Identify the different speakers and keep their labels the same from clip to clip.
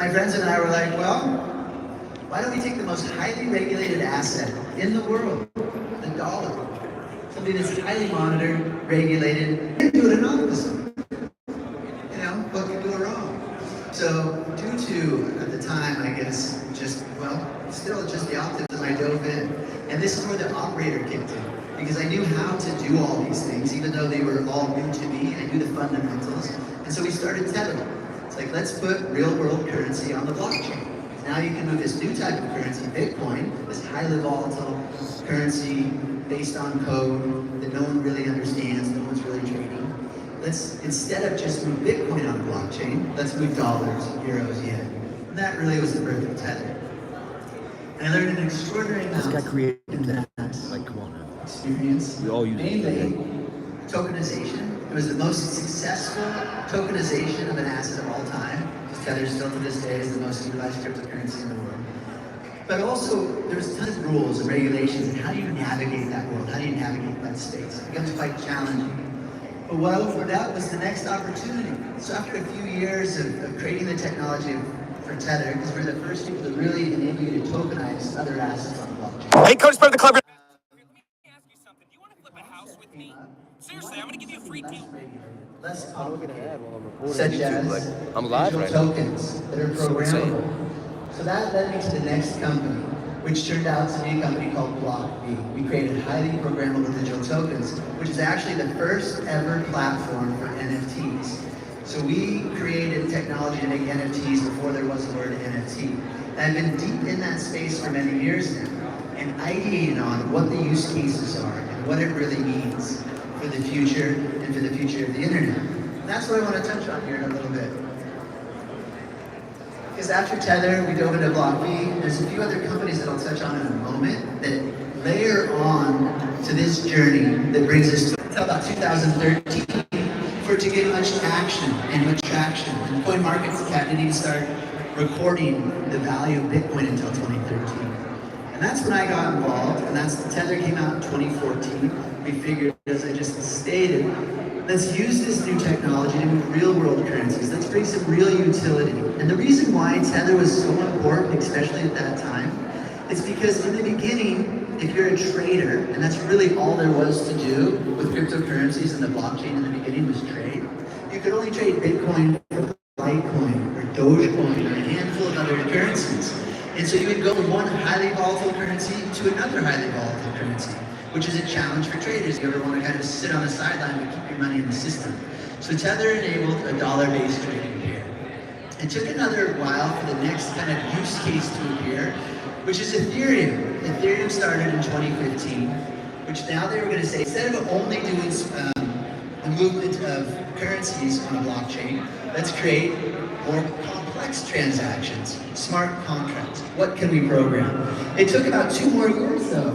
Speaker 1: My friends and I were like, well, why don't we take the most highly regulated asset in the world, the dollar, something that's highly monitored, regulated, and do it anonymously. You know, what could go wrong? So due to, at the time, I guess, still just the optimism, I dove in. And this is where the operator kicked in. Because I knew how to do all these things, even though they were all new to me. I knew the fundamentals. And so we started Tether. It's like, let's put real world currency on the blockchain. Now you can move this new type of currency, Bitcoin, this highly volatile currency based on code that no one really understands, no one's really trading. Let's, instead of just move Bitcoin on the blockchain, let's move dollars, euros, yen. And that really was the birth of Tether. And I learned an extraordinary amount
Speaker 2: this guy created
Speaker 1: in that
Speaker 2: like, come on now.
Speaker 1: experience.
Speaker 2: We all use
Speaker 1: mainly tokenization. It was the most successful tokenization of an asset of all time. Tether still to this day is the most utilized cryptocurrency in the world. But also, there's tons of rules and regulations, and how do you navigate that world? How do you navigate that space? It becomes quite challenging. But what opened up was the next opportunity. So after a few years of creating the technology for Tether, because we're the first people to really enable you to tokenize other assets on the blockchain.
Speaker 3: Hey, Coach, part of the clever.
Speaker 4: Let me ask you something. Do you want to flip a house with me? Seriously, I'm going to give you a free deal.
Speaker 1: Less complicated,
Speaker 2: Such
Speaker 1: such as
Speaker 2: I'm live
Speaker 1: digital
Speaker 2: right now.
Speaker 1: tokens that are programmable. So that led me to the next company, which turned out to be a company called BlockV. We created highly programmable digital tokens, which is actually the first ever platform for NFTs. So we created technology to make NFTs before there was the word NFT. And I've been deep in that space for many years now, and ideating on what the use cases are and what it really means for the future and for the future of the internet. And that's what I want to touch on here in a little bit. Because after Tether, we dove into BlockV. There's a few other companies that I'll touch on in a moment that layer on to this journey that brings us to until about 2013 for it to get much action and much traction. And CoinMarketCap didn't even start recording the value of Bitcoin until 2013. And that's when I got involved, and that's Tether came out in 2014. We figured, as I just stated, let's use this new technology to move real world currencies. Let's bring some real utility. And the reason why Tether was so important, especially at that time, is because in the beginning, if you're a trader, and that's really all there was to do with cryptocurrencies and the blockchain in the beginning was trade, you could only trade Bitcoin or Litecoin or Dogecoin or a handful of other currencies. And so you would go from one highly volatile currency to another highly volatile currency, which is a challenge for traders. You ever want to kind of sit on the sideline but keep your money in the system. So Tether enabled a dollar-based trading pair. It took another while for the next kind of use case to appear, which is Ethereum. Ethereum started in 2015, which now they were going to say, instead of only doing the movement of currencies on a blockchain, let's create more complex transactions, smart contracts. What can we program? It took about 2 more years though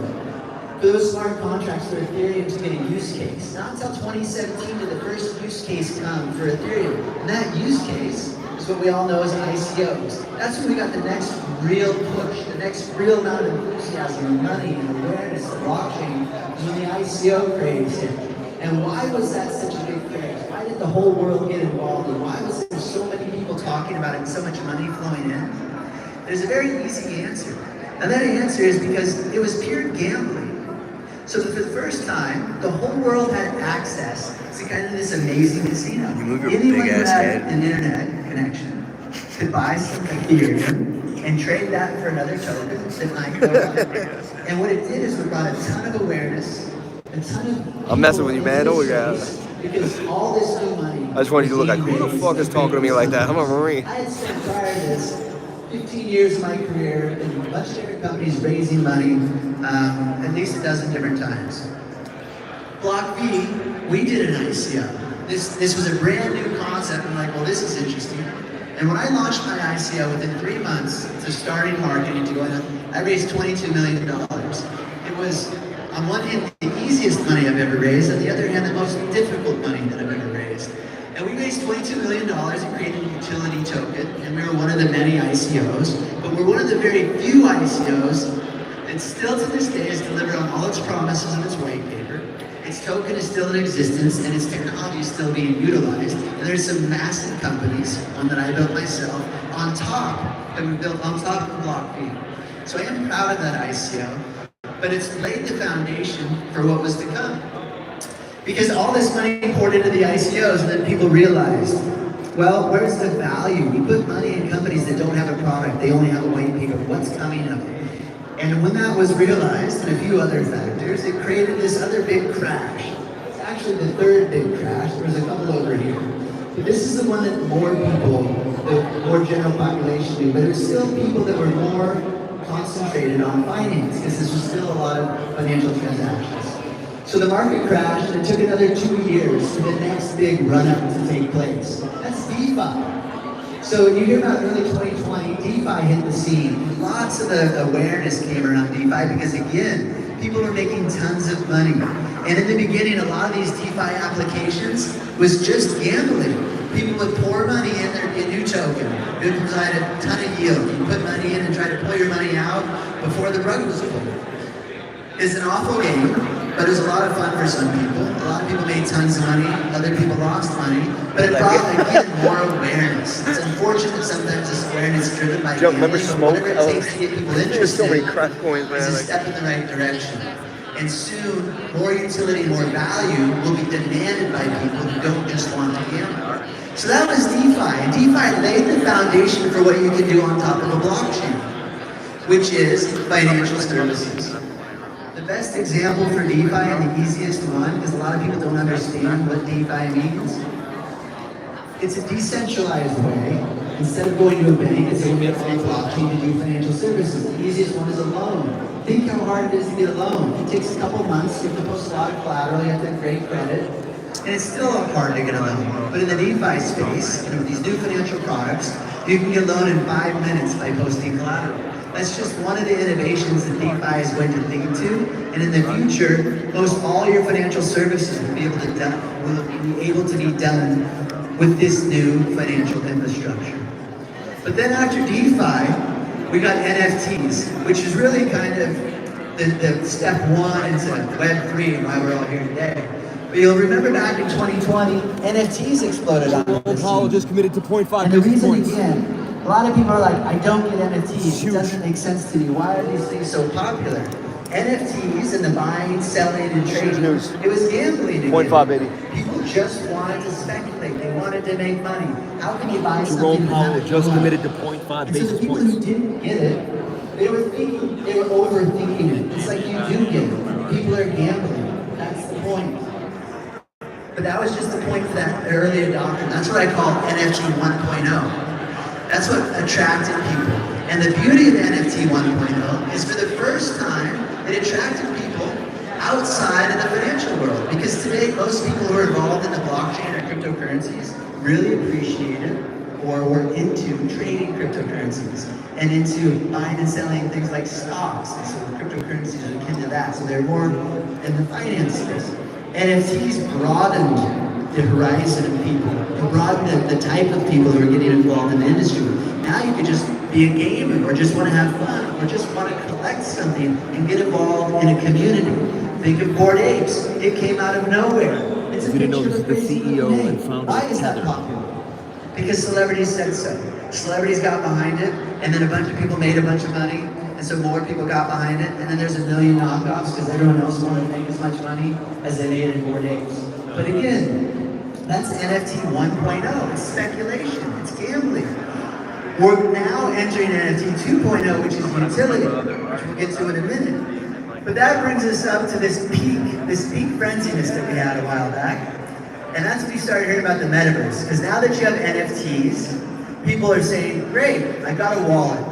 Speaker 1: for those smart contracts for Ethereum to get a use case. Not until 2017 did the first use case come for Ethereum. And that use case is what we all know as ICOs. That's when we got the next real push, the next real amount of enthusiasm and money and awareness of blockchain was when the ICO craze hit. And why was that such a big craze? Why did the whole world get involved? And why was there so many people talking about it and so much money flowing in? There's a very easy answer. And that answer is because it was pure gambling. So for the first time, the whole world had access to kind of this amazing casino.
Speaker 2: You move your
Speaker 1: Anyone
Speaker 2: big
Speaker 1: who
Speaker 2: ass
Speaker 1: had
Speaker 2: head.
Speaker 1: an internet connection could buy some Ethereum and trade that for another token that might go up. And what it did is it brought a ton of awareness, a ton of
Speaker 2: I'm messing with you, man. Don't worry,
Speaker 1: guys. Because all this new money.
Speaker 2: I just wanted you to look like, who the fuck is talking to me like that? I'm a Marine.
Speaker 1: I had spent prior to this 15 years of my career in a bunch of different companies raising money, at least a dozen different times. BlockV, we did an ICO. This was a brand new concept. I'm like, well, this is interesting. And when I launched my ICO within 3 months to starting marketing to going up, I raised $22 million. It was, on one hand, the easiest money I've ever raised, on the other hand, the most difficult money that I've ever raised. And we raised $22 million and created a utility token, and we were one of the many ICOs, but we're one of the very few ICOs that still to this day has delivered on all its promises in its white paper. Its token is still in existence, and its technology is still being utilized. And there's some massive companies, one that I built myself, on top, that we built on top of BlockV. So I am proud of that ICO, but it's laid the foundation for what was to come. Because all this money poured into the ICOs, and then people realized, well, where's the value? We put money in companies that don't have a product, they only have a white paper. What's coming of it? And when that was realized, and a few other factors, it created this other big crash. It's actually the third big crash. There's a couple over here. But this is the one that more people, the more general population knew, but there's still people that were more concentrated on finance, because this was still a lot of financial transactions. So the market crashed, and it took another 2 years for the next big run-up to take place. That's DeFi. So when you hear about early 2020, DeFi hit the scene. Lots of the awareness came around DeFi because, again, people were making tons of money. And in the beginning, a lot of these DeFi applications was just gambling. People would pour money in their new token. It would provide a ton of yield. You put money in and try to pull your money out before the rug was pulled. It's an awful game, but it was a lot of fun for some people. A lot of people made tons of money, other people lost money, but it brought, again, more awareness. It's unfortunate sometimes this awareness is driven by gambling, but whatever it takes to get people interested
Speaker 2: There's so many crap coins, man.
Speaker 1: is a step in the right direction. And soon, more utility, more value will be demanded by people who don't just want to gamble. So that was DeFi, and DeFi laid the foundation for what you can do on top of a blockchain, which is financial services. The best example for DeFi, and the easiest one, because a lot of people don't understand what DeFi means. It's a decentralized way. Instead of going to a bank and saying we have a blockchain to do financial services, the easiest one is a loan. Think how hard it is to get a loan. It takes a couple months, you have to post a lot of collateral, you have to have great credit, and it's still hard to get a loan. But in the DeFi space, with these new financial products, you can get a loan in 5 minutes by posting collateral. That's just one of the innovations that DeFi is going to lead to, and in the future, most all your financial services will be able to be done with this new financial infrastructure. But then after DeFi, we got NFTs, which is really kind of the step one into Web3 and why we're all here today. But you'll remember back in 2020, NFTs exploded on the
Speaker 3: Powell just committed to 0.5
Speaker 1: and the
Speaker 3: basis
Speaker 1: reason,
Speaker 3: points.
Speaker 1: again, a lot of people are like, I don't get NFTs. It doesn't make sense to me. Why are these things so popular? NFTs and the buying, selling, and trading,
Speaker 2: news.
Speaker 1: it was gambling again.
Speaker 2: 0.5, baby.
Speaker 1: People just wanted to speculate. They wanted to make money. How can you buy
Speaker 3: Jerome
Speaker 1: something
Speaker 3: Powell
Speaker 1: without
Speaker 3: just
Speaker 1: going
Speaker 3: committed
Speaker 1: up?
Speaker 3: to 0.5
Speaker 1: And so the
Speaker 3: basis
Speaker 1: people
Speaker 3: points.
Speaker 1: who didn't get it, they were overthinking it. It's like you do get it. People are gambling. That's the point. But that was just the point for that early adopter. That's what I call NFT 1.0. That's what attracted people. And the beauty of NFT 1.0 is for the first time, it attracted people outside of the financial world. Because today, most people who are involved in the blockchain or cryptocurrencies really appreciated or were into trading cryptocurrencies and into buying and selling things like stocks. And so cryptocurrencies are akin to that. So they're more in the finance space. NFTs broadened the horizon of people. It broadened the type of people who are getting involved in the industry. Now you can just be a gamer, or just want to have fun, or just want to collect something and get involved in a community. Think of Bored Apes. It came out of nowhere. It's a
Speaker 3: You didn't know
Speaker 1: picture
Speaker 3: this
Speaker 1: of
Speaker 3: is
Speaker 1: a
Speaker 3: the
Speaker 1: crazy
Speaker 3: CEO
Speaker 1: little
Speaker 3: and
Speaker 1: thing.
Speaker 3: founder
Speaker 1: Why
Speaker 3: of
Speaker 1: is that
Speaker 3: Tether.
Speaker 1: popular? Because celebrities said so. Celebrities got behind it, and then a bunch of people made a bunch of money, and so more people got behind it, and then there's a million knockoffs because everyone else wanted to make as much money as they made in Bored Apes. But again, that's NFT 1.0. It's speculation. It's gambling. We're now entering NFT 2.0, which is utility, which we'll get to in a minute. But that brings us up to this peak frenziness that we had a while back. And that's when we started hearing about the Metaverse. Because now that you have NFTs, people are saying, great, I got a wallet.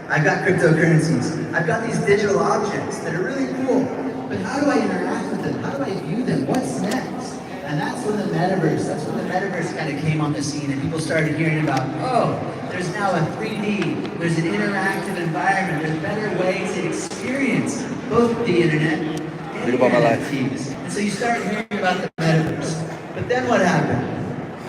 Speaker 1: I've got cryptocurrencies. I've got these digital objects that are really cool. But how do I interact with them? How do I view them? What's next? And that's when the Metaverse kind of came on the scene and people started hearing about, oh, there's now a 3D, there's an interactive environment, there's better ways to experience both the internet and NFTs. And so you start hearing about the Metaverse. But then what happened?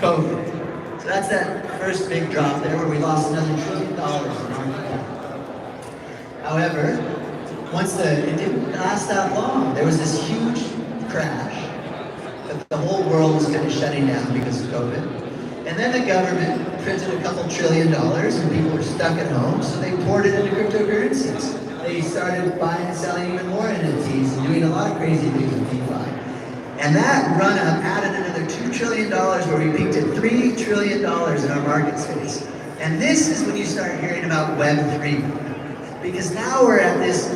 Speaker 1: COVID. So that's that first big drop there where we lost another $1 trillion in market cap. However, it didn't last that long. There was this huge crash. The whole world was kind of shutting down because of COVID. And then the government printed a couple $1 trillion and people were stuck at home, so they poured it into cryptocurrencies. They started buying and selling even more NFTs and doing a lot of crazy things with DeFi. And that run-up added another $2 trillion where we peaked at $3 trillion in our market space. And this is when you start hearing about Web3. Because now we're at this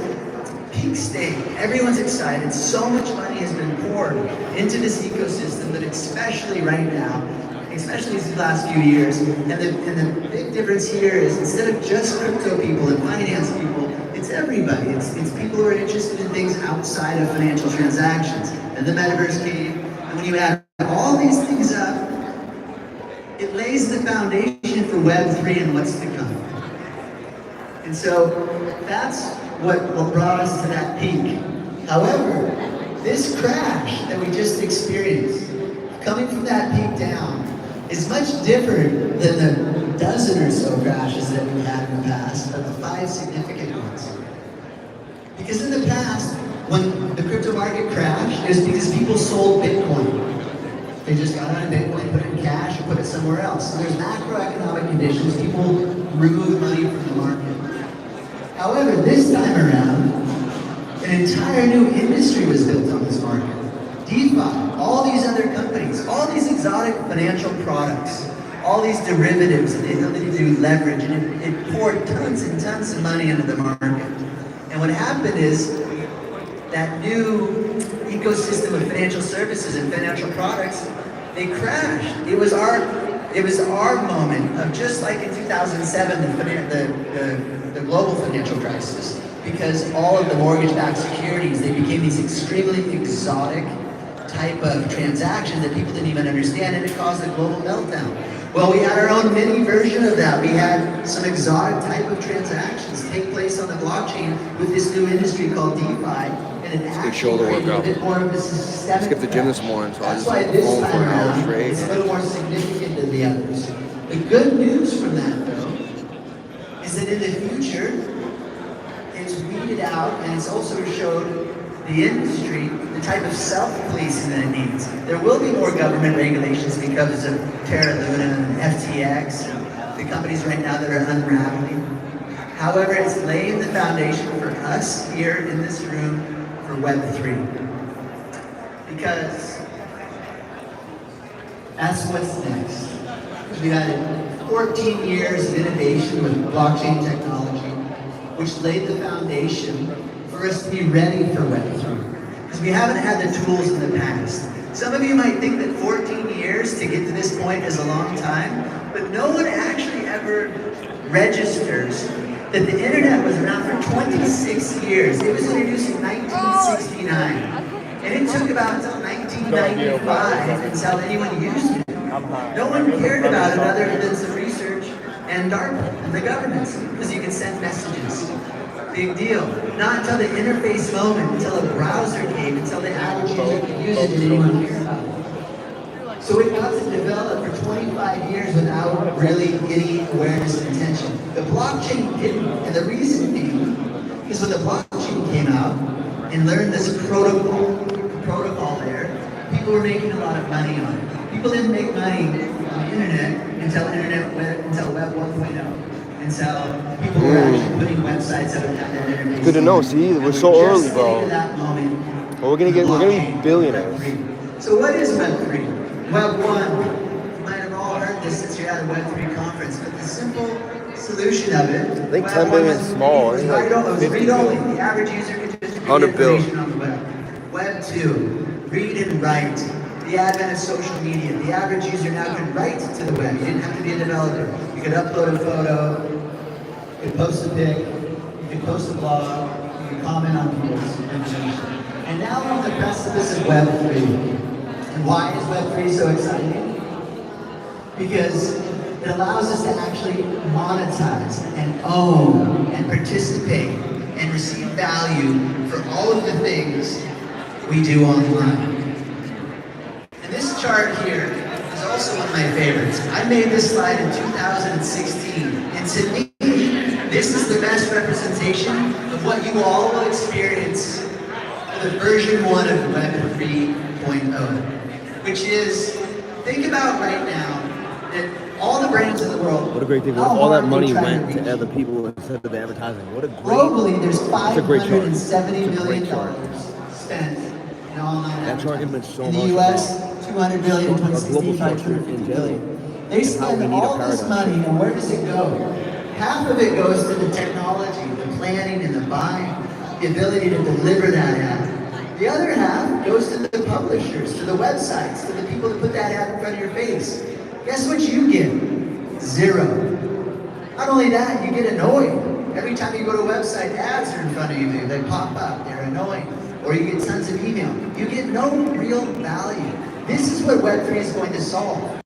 Speaker 1: peak state. Everyone's excited. So much money has been poured into this ecosystem that especially right now, especially these last few years, and the big difference here is instead of just crypto people and finance people, it's everybody. It's people who are interested in things outside of financial transactions. And the Metaverse came, and when you add all these things up, it lays the foundation for Web3 and what's to come. And so that's what brought us to that peak. However, this crash that we just experienced, coming from that peak down, is much different than the dozen or so crashes that we've had in the past, but the 5 significant ones. Because in the past, when the crypto market crashed, it was because people sold Bitcoin. They just got out of Bitcoin, put it in cash, and put it somewhere else. So there's macroeconomic conditions, people remove money from the market. However, this time around, an entire new industry was built on this market. DeFi, all these other companies, all these exotic financial products, all these derivatives, the ability to do leverage, and it poured tons and tons of money into the market. And what happened is that new ecosystem of financial services and financial products, they crashed. It was our moment of just like in 2007, the global financial crisis, because all of the mortgage-backed securities, they became these extremely exotic type of transactions that people didn't even understand, and it caused a global meltdown. Well, we had our own mini version of that. We had some exotic type of transactions take place on the blockchain with this new industry called DeFi, and it actually created a bit more of a systemic.
Speaker 2: I skipped the gym this morning, so I
Speaker 1: That's
Speaker 2: just
Speaker 1: why
Speaker 2: hit the
Speaker 1: this
Speaker 2: phone
Speaker 1: time
Speaker 2: for an hour
Speaker 1: around,
Speaker 2: straight.
Speaker 1: it's a little more significant than the others. The good news from that, though, is that in the future, it's weeded out, and it's also showed the industry the type of self-policing that it needs. There will be more government regulations because of Terra Luna and FTX, the companies right now that are unraveling. However, it's laying the foundation for us here in this room for Web3. Because that's what's next. We had 14 years of innovation with blockchain technology, which laid the foundation for us to be ready for Web3. Because we haven't had the tools in the past. Some of you might think that 14 years to get to this point is a long time, but no one actually ever registers that the internet was around for 26 years. It was introduced in 1969. And it took about until 1995 until anyone used it. No one cared about it other than some research and DARPA and the governments, because you can send messages. Big deal. Not until the interface moment, until a browser came, until the average user could use it, did anyone care about it. So it got to develop for 25 years without really any awareness and attention. The blockchain didn't, and the reason being is when the blockchain came out and learned this protocol there, people were making a lot of money on it. People didn't make money on the internet until Web 1.0. And so people were actually putting websites that would have that interface.
Speaker 2: Good to know. See, we're so early, bro.
Speaker 1: That moment,
Speaker 2: Well, we're gonna be billionaires.
Speaker 1: So what is Web3? Web 1. You might have all heard this since you're at a Web3 conference, but the simple solution of it.
Speaker 2: I think 10 billion is small.
Speaker 1: It was read-only. The average user could just read
Speaker 2: 100 bill.
Speaker 1: information on the web. Web 2. Read and write. The advent of social media. The average user now could write to the web. You didn't have to be a developer. You could upload a photo, you could post a pic, you could post a blog, you could comment on people's information. And now we're on the precipice of Web 3. And why is Web 3 so exciting? Because it allows us to actually monetize and own and participate and receive value for all of the things we do online. This chart here is also one of my favorites. I made this slide in 2016, and to me, this is the best representation of what you all will experience for the version 1 of Web 3.0, which is, think about right now that all the brands in the world.
Speaker 2: What a great thing. What if
Speaker 1: how
Speaker 2: all that
Speaker 1: hard
Speaker 2: money
Speaker 1: they try to
Speaker 2: went
Speaker 1: reach
Speaker 2: to other people instead of the advertising? What a great.
Speaker 1: Globally, there's
Speaker 2: It's a great chart.
Speaker 1: $570
Speaker 2: It's a great
Speaker 1: million
Speaker 2: chart.
Speaker 1: spent in online
Speaker 2: That chart
Speaker 1: advertising.
Speaker 2: can mean so
Speaker 1: In the
Speaker 2: much
Speaker 1: U.S.,
Speaker 2: about
Speaker 1: 200 billion,
Speaker 2: our global
Speaker 1: 2065,
Speaker 2: structure in
Speaker 1: 250
Speaker 2: general.
Speaker 1: billion. They
Speaker 2: And how we
Speaker 1: spend
Speaker 2: need a
Speaker 1: all this
Speaker 2: paradigm
Speaker 1: money,
Speaker 2: shift.
Speaker 1: and where does it go? Half of it goes to the technology, the planning and the buying, the ability to deliver that ad. The other half goes to the publishers, to the websites, to the people that put that ad in front of your face. Guess what you get? Zero. Not only that, you get annoyed. Every time you go to a website, ads are in front of you. They pop up. They're annoying. Or you get tons of email. You get no real value. This is what Web3 is going to solve.